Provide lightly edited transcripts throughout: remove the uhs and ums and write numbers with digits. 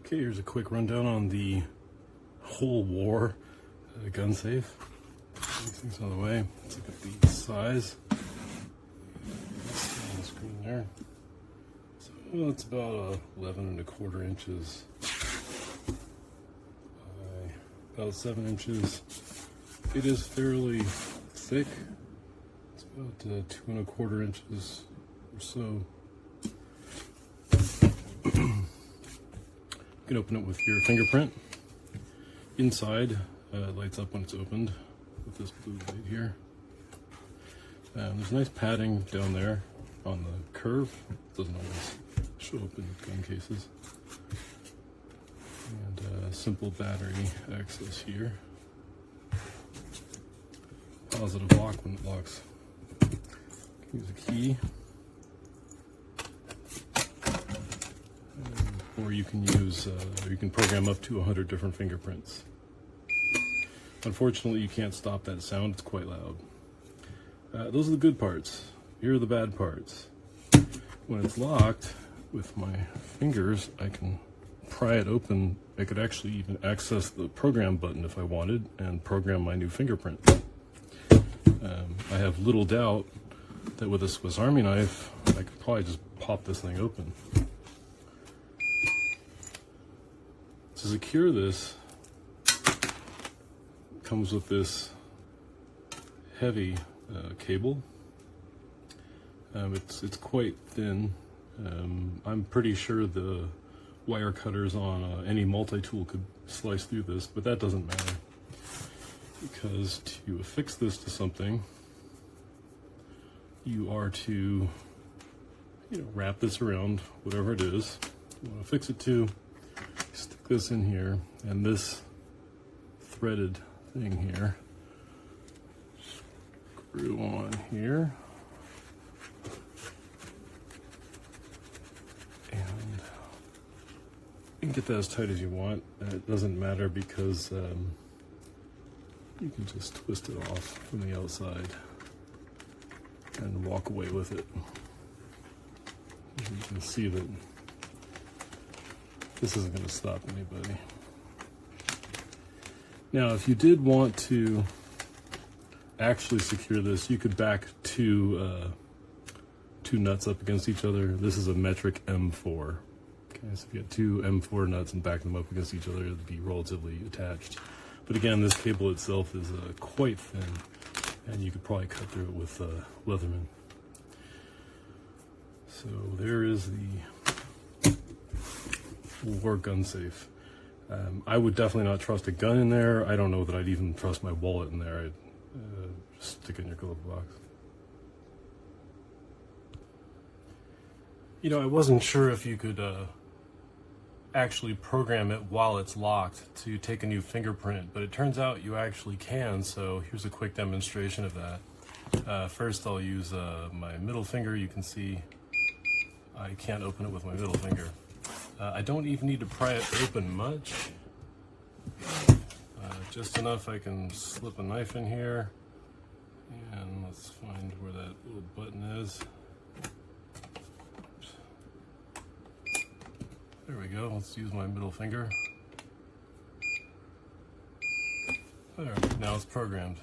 Okay, here's a quick rundown on the HOLEWOR gun safe. These things on the way. Let's look at the size. On the screen there. So it's about 11¼ inches by about 7 inches. It is fairly thick. It's about 2¼ inches or so. You can open it with your fingerprint. Inside, it lights up when it's opened with this blue light here. There's nice padding down there on the curve. It doesn't always show up in gun cases. And simple battery access here. Positive lock when it locks. Use a key. Or you can use, you can program up to 100 different fingerprints. Unfortunately, you can't stop that sound, it's quite loud. Those are the good parts. Here are the bad parts. When it's locked with my fingers, I can pry it open. I could actually even access the program button if I wanted and program my new fingerprint. I have little doubt that with a Swiss Army knife, I could probably just pop this thing open. To secure this, it comes with this heavy cable. It's quite thin. I'm pretty sure the wire cutters on any multi-tool could slice through this, but that doesn't matter, because to affix this to something, you are to wrap this around whatever it is you want to fix it to. Stick this in here, and this threaded thing here, screw on here, and you can get that as tight as you want, and it doesn't matter because you can just twist it off from the outside and walk away with it. You can see that this isn't going to stop anybody. Now, if you did want to actually secure this, you could back two nuts up against each other. This is a metric M4. Okay, so if you had two M4 nuts and back them up against each other, it'd be relatively attached. But again, this cable itself is quite thin, and you could probably cut through it with Leatherman. So there is the HOLEWOR gun safe. I would definitely not trust a gun in there. I don't know that I'd even trust my wallet in there. I'd just stick it in your glove box. I wasn't sure if you could actually program it while it's locked to take a new fingerprint, but it turns out you actually can, so here's a quick demonstration of that. First I'll use my middle finger. You can see I can't open it with my middle finger. I don't even need to pry it open much. Just enough I can slip a knife in here. And let's find where that little button is. Oops. There we go. Let's use my middle finger. There, now it's programmed.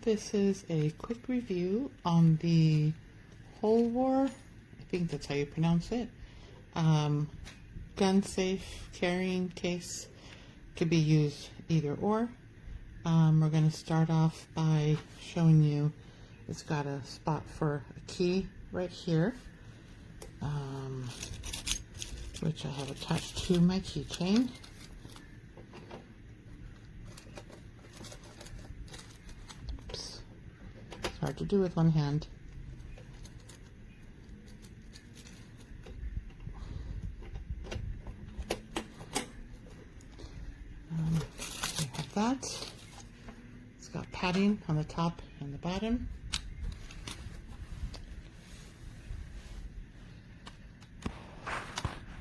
This is a quick review on the HOLEWOR, I think that's how you pronounce it, gun safe carrying case. Could be used either or. We're going to start off by showing you it's got a spot for a key right here, which I have attached to my keychain. Hard to do with one hand. I have that. It's It's got padding on the top and the bottom.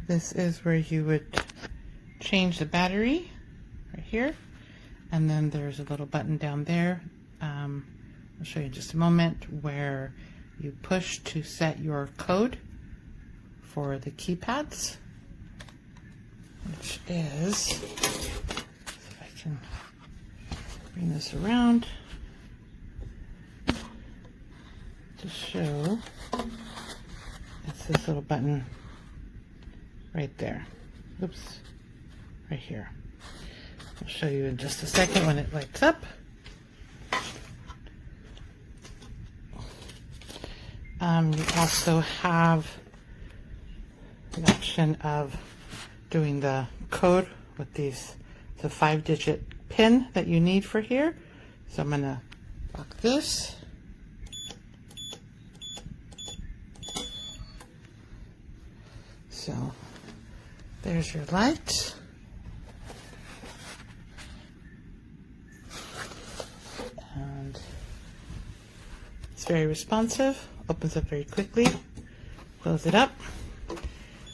This is where you would change the battery, right here. And then there's a little button down there. I'll show you in just a moment, where you push to set your code for the keypads, which is, if I can bring this around to show, it's this little button right there. Oops, right here. I'll show you in just a second when it lights up. You also have the option of doing the code with these, the 5-digit PIN that you need for here. So I'm gonna lock this. So there's your light. And it's very responsive, opens up very quickly. Close it up.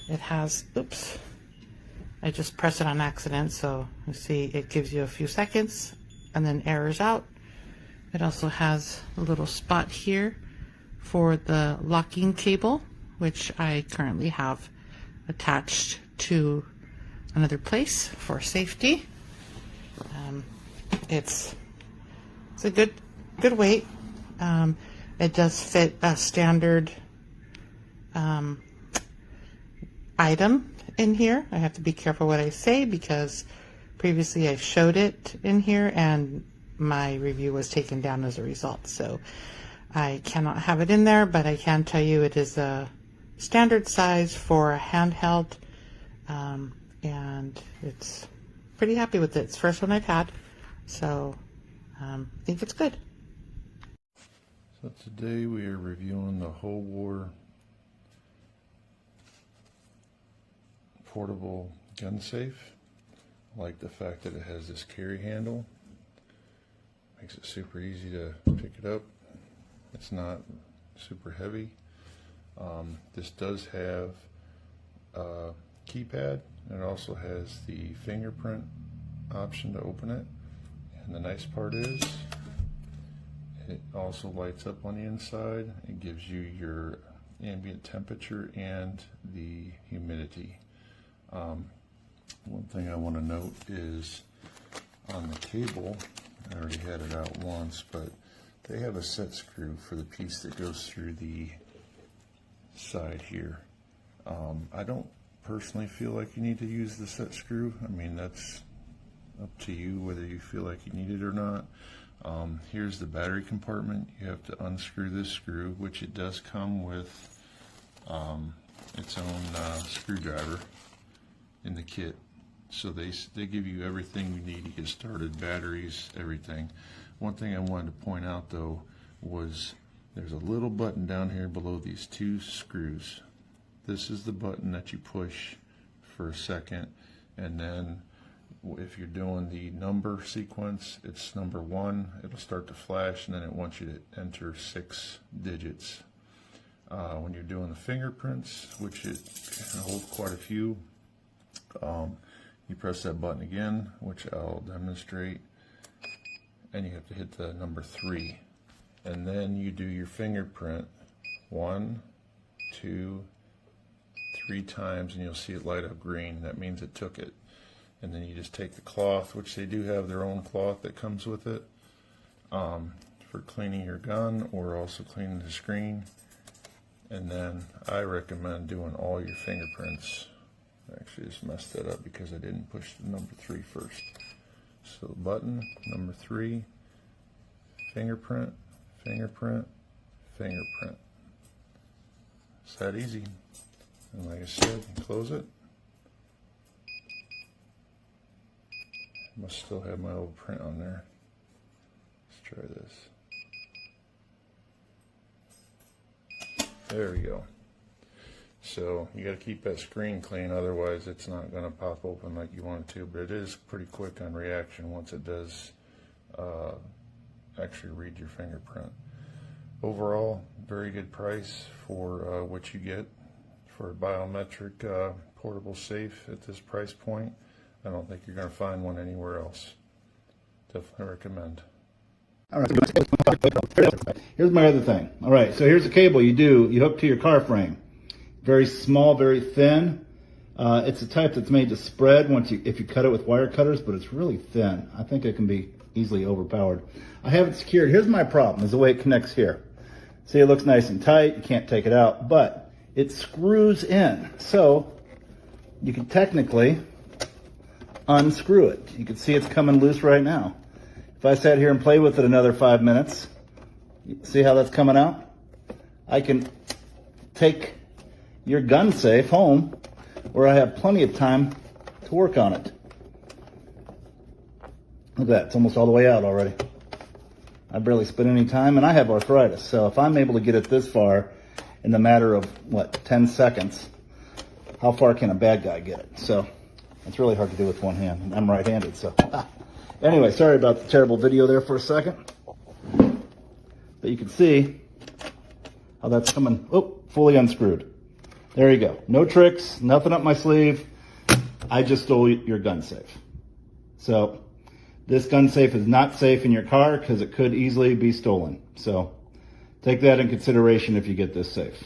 It has, oops, I just pressed it on accident, so you see it gives you a few seconds and then errors out. It also has a little spot here for the locking cable, which I currently have attached to another place for safety. It's a good weight. It does fit a standard item in here. I have to be careful what I say because previously I showed it in here and my review was taken down as a result. So I cannot have it in there, but I can tell you it is a standard size for a handheld, and it's pretty happy with it. It's the first one I've had, so I think it's good. So today we are reviewing the HOLEWOR portable gun safe. I like the fact that it has this carry handle. Makes it super easy to pick it up. It's not super heavy. This does have a keypad. It also has the fingerprint option to open it. And the nice part is it also lights up on the inside. It gives you your ambient temperature and the humidity. One thing I want to note is on the cable, I already had it out once, but they have a set screw for the piece that goes through the side here. I don't personally feel like you need to use the set screw. I mean, that's up to you whether you feel like you need it or not. Here's the battery compartment. You have to unscrew this screw, which it does come with its own screwdriver in the kit. So they give you everything you need to get started, batteries, everything. One thing I wanted to point out though was there's a little button down here below these two screws. This is the button that you push for a second, and then if you're doing the number sequence, it's number 1. It'll start to flash, and then it wants you to enter 6 digits. When you're doing the fingerprints, which it can hold quite a few, you press that button again, which I'll demonstrate, and you have to hit the number 3, and then you do your fingerprint 1, 2, 3 times, and you'll see it light up green. That means it took it. And then you just take the cloth, which they do have their own cloth that comes with it, for cleaning your gun or also cleaning the screen. And then I recommend doing all your fingerprints. I actually just messed that up because I didn't push the number 3 first. So button, number 3, fingerprint, fingerprint, fingerprint. It's that easy. And like I said, close it. Must still have my old print on there. Let's try this. There we go. So you got to keep that screen clean, otherwise it's not going to pop open like you want it to. But it is pretty quick on reaction once it does actually read your fingerprint. Overall, very good price for what you get for a biometric portable safe at this price point. I don't think you're going to find one anywhere else. Definitely recommend. All right. Here's my other thing. All right, so here's the cable you hook to your car frame. Very small, very thin. It's a type that's made to spread if you cut it with wire cutters, but it's really thin. I think it can be easily overpowered. I have it secured. Here's my problem, is the way it connects here. See, it looks nice and tight. You can't take it out, but it screws in. So you can technically unscrew it. You can see it's coming loose right now. If I sat here and played with it another 5 minutes, see how that's coming out? I can take your gun safe home where I have plenty of time to work on it. Look at that, it's almost all the way out already. I barely spent any time, and I have arthritis, so if I'm able to get it this far in the matter of, 10 seconds, how far can a bad guy get it? So it's really hard to do with one hand, and I'm right-handed, so. Anyway, sorry about the terrible video there for a second. But you can see how that's coming, fully unscrewed. There you go. No tricks, nothing up my sleeve. I just stole your gun safe. So this gun safe is not safe in your car because it could easily be stolen. So take that in consideration if you get this safe.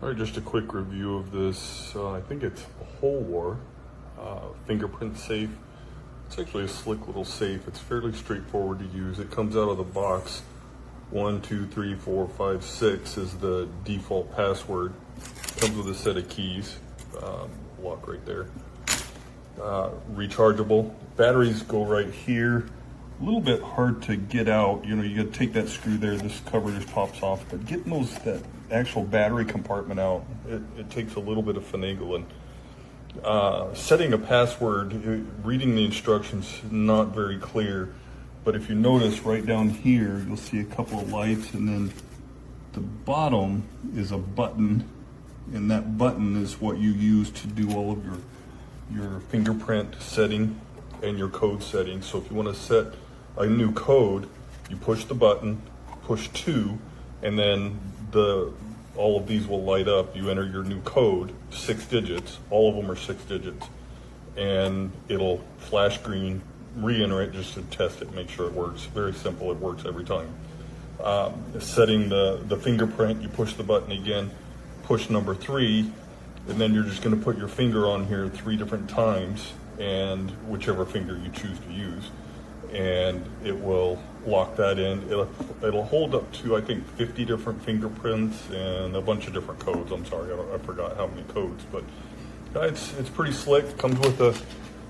All right, just a quick review of this. I think it's a HOLEWOR fingerprint safe. It's actually a slick little safe. It's fairly straightforward to use. It comes out of the box. 1, 2, 3, 4, 5, 6 is the default password. Comes with a set of keys. Lock right there. Rechargeable. Batteries go right here. A little bit hard to get out. You know, you gotta take that screw there. This cover just pops off. But getting that actual battery compartment out, it takes a little bit of finagling. Setting a password, reading the instructions, not very clear. But if you notice right down here, you'll see a couple of lights, and then the bottom is a button, and that button is what you use to do all of your fingerprint setting and your code setting. So if you want to set a new code, you push the button, push 2, and then all of these will light up. You enter your new code, 6 digits, all of them are 6 digits, and it'll flash green. Re-enter it just to test it, make sure it works. Very simple, it works every time. Setting the fingerprint, you push the button again, push number 3, and then you're just gonna put your finger on here 3 different times, and whichever finger you choose to use. and it will lock that in. It'll hold up to, I think, 50 different fingerprints and a bunch of different codes. I'm sorry, I forgot how many codes, but it's pretty slick. It comes with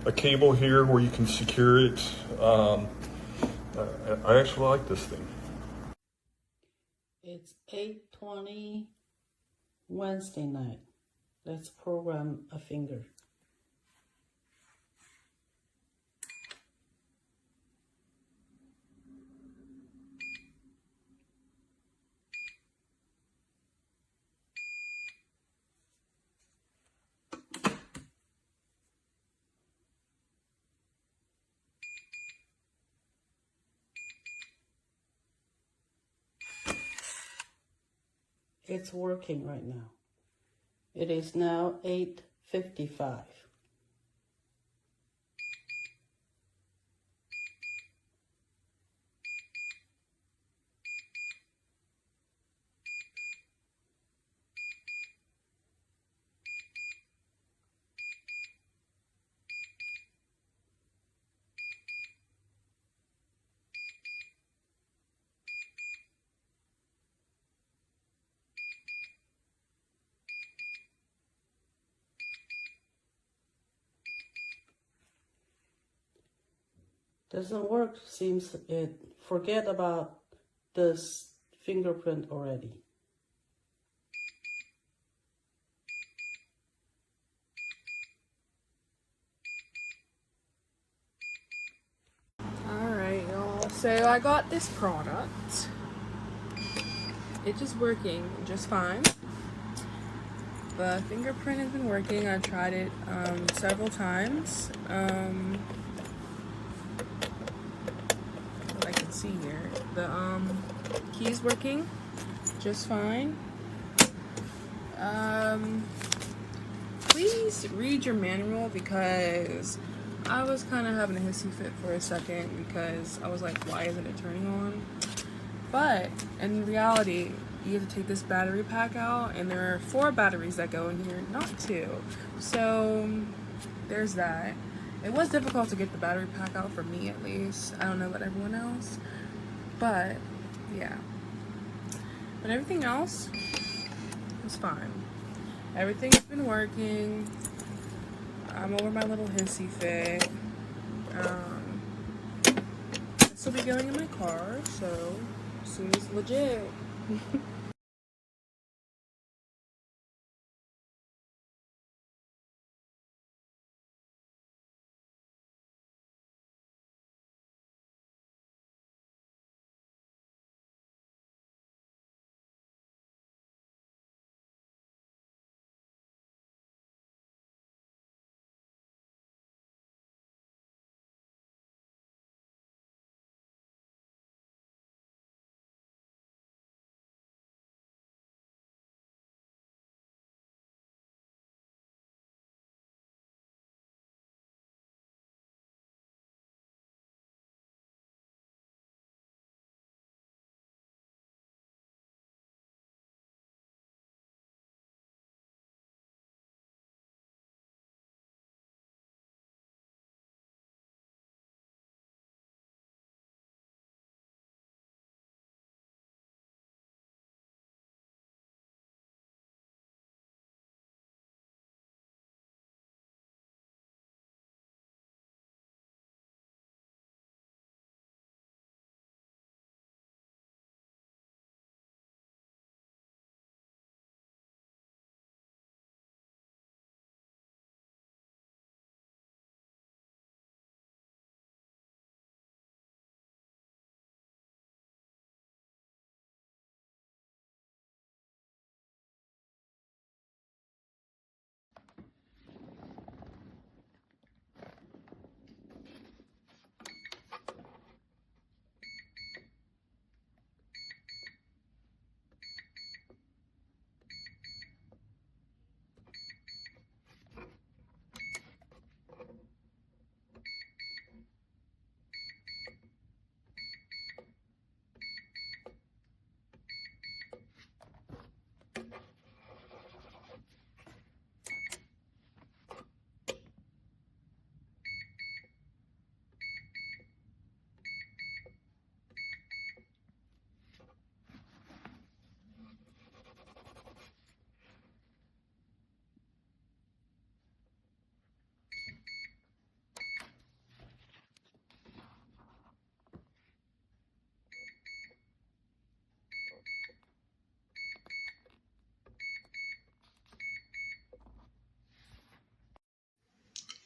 a cable here where you can secure it. I actually like this thing. It's 8:20 Wednesday night. Let's program a finger. It's working right now. It is now 8:55. Doesn't work, seems it. Forget about this fingerprint already. Alright, y'all. So I got this product. It's just working just fine. The fingerprint has been working. I tried it several times. What I can see here. The key is working just fine. Please read your manual, because I was kind of having a hissy fit for a second because I was like, why isn't it turning on? But in reality, you have to take this battery pack out, and there are 4 batteries that go in here, not 2. So there's that. It was difficult to get the battery pack out, for me at least. I don't know about everyone else, but yeah. But everything else was fine. Everything's been working. I'm over my little hissy fit. This will be going in my car, so as soon as legit.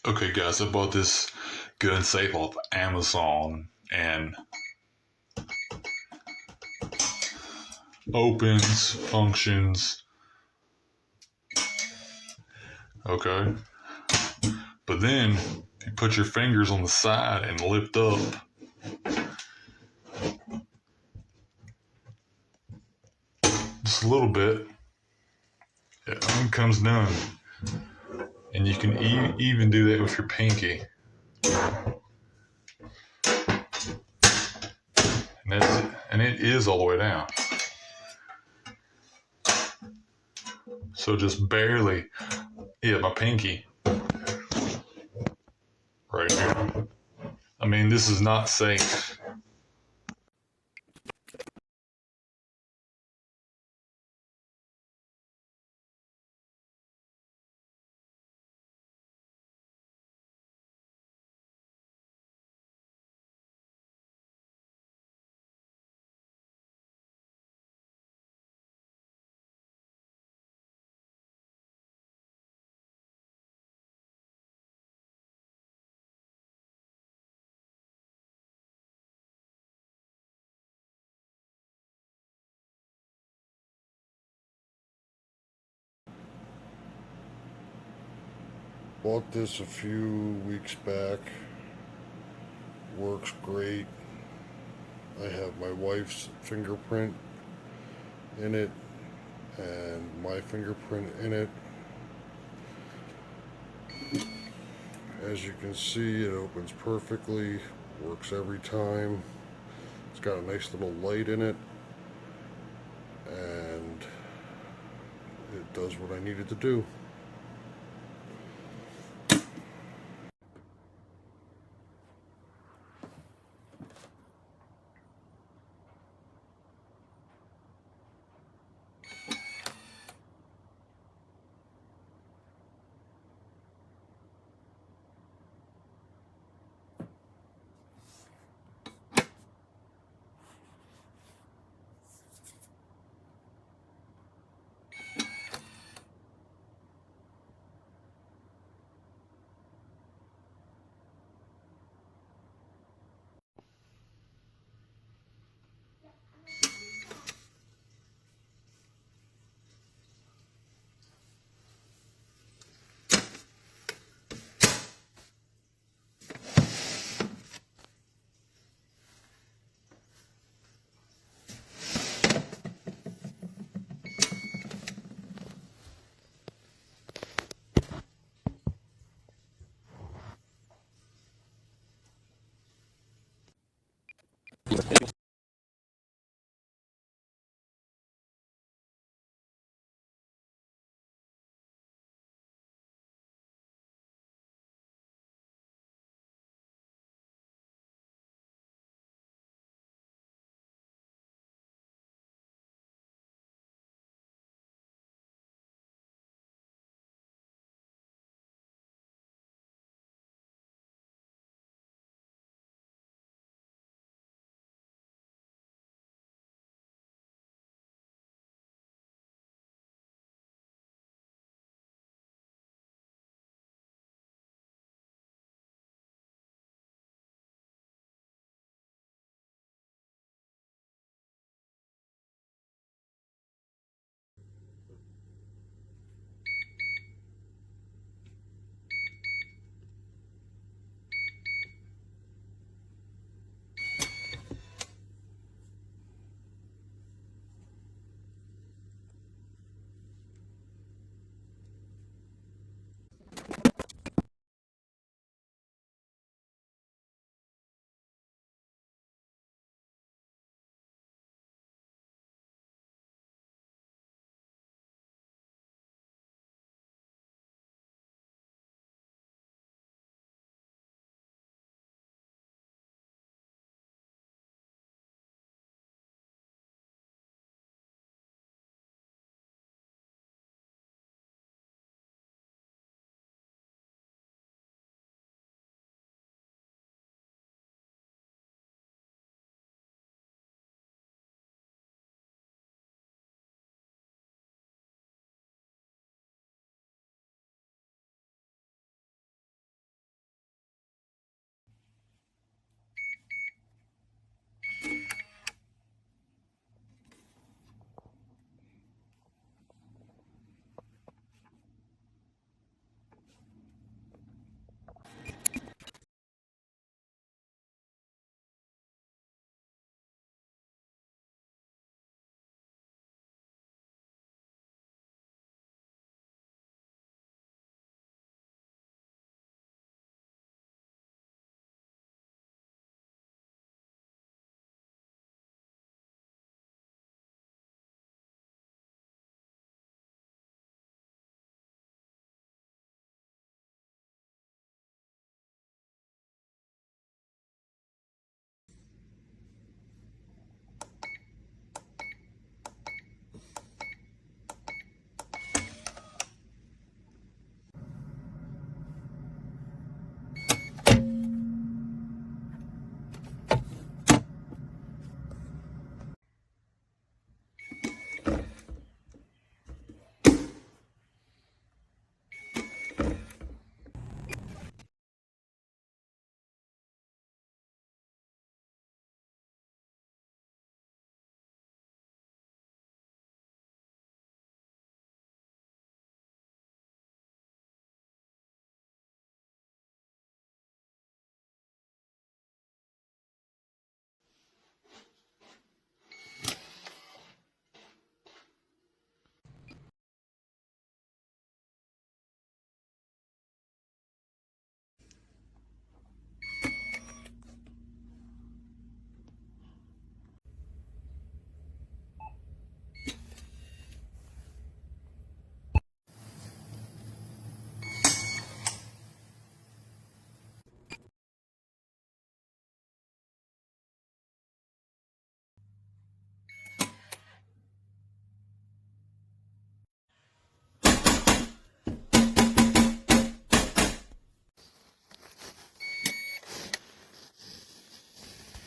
Okay, guys, I bought this gun safe off Amazon and opens, functions. Okay. But then you put your fingers on the side and lift up. Just a little bit. It comes down. And you can even do that with your pinky. And it is all the way down. So just barely, yeah, my pinky right here. I mean, this is not safe. Bought this a few weeks back. Works great. I have my wife's fingerprint in it and my fingerprint in it. As you can see, it opens perfectly, works every time. It's got a nice little light in it, and it does what I needed to do.